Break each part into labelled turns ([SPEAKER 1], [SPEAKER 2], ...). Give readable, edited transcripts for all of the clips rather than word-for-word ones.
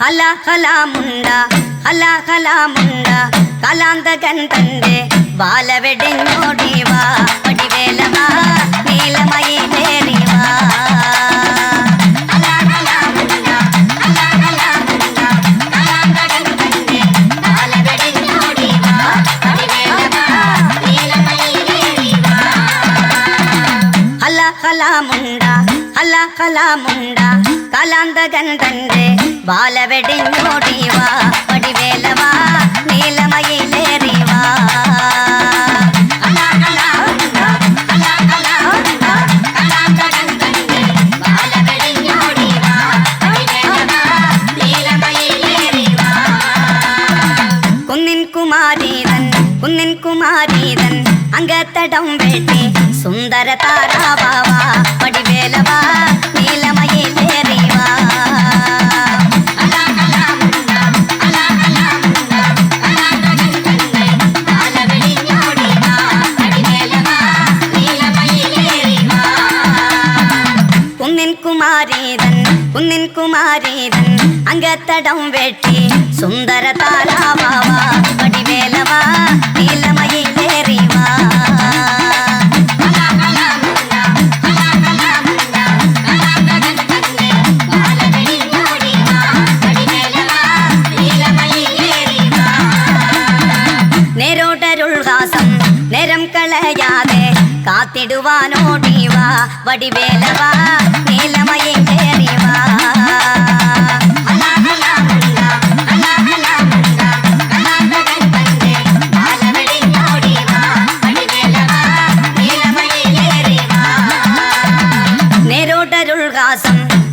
[SPEAKER 1] ഹല ഹല മുണ്ട ഹല ഹല മുണ്ട കലാന്തകൻ തന്റെ ബാലവെടിഞ്ഞോടിവാ പടിവേലവാ നീലമയിലേറിവാ ഹല ഹല മുണ്ട കലാന്തകൻ തന്റെ ബാലവെടിഞ്ഞോടിവാ പടിവേലവാ നീലമയിലേറിവാ കുന്നിൻ കുമാരീതൻ അങ്കത്തടം വെട്ടി സുന്ദര താരാവാ പടിവേലവാ നീലമയിലേറിവാ കുന്നിൻ കുമാരീതൻ അങ്കത്തടം വെട്ടി സുന്ദര താരാവാ പടിവേലവാ നീലമയിലേറിവാ നേരം കളയാതെ കാത്തിടുവാനോടിവാ വടിവേലവാ നീലമയിലേറിവാ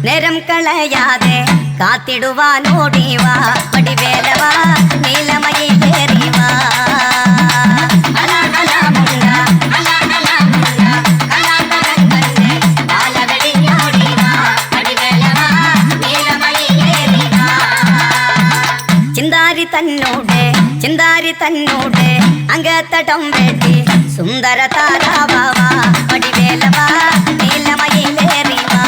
[SPEAKER 1] നേരം കളയാതെ കാത്തിടുവാനോടിവാ വടിവേലവാ നീലമയിലേറിവാ ചിന്താരി തന്നോട് അങ്കത്തടം വെട്ടി സുന്ദര താരാവാ പടിവേലവാ നീലമയിലേറിവാ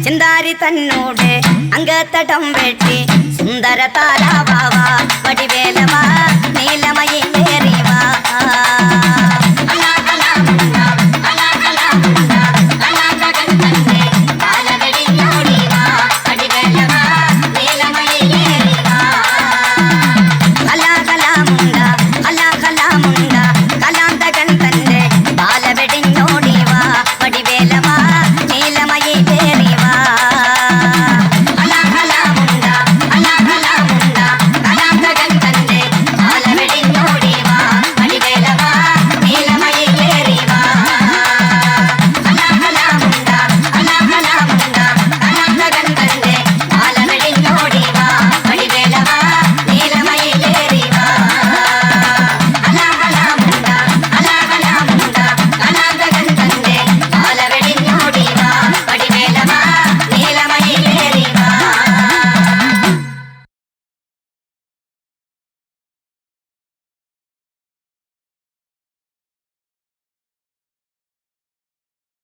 [SPEAKER 1] ചിന്താരി തന്നോട് അങ്കത്തടം വെട്ടി സുന്ദര താരാവാ പടിവേലവാ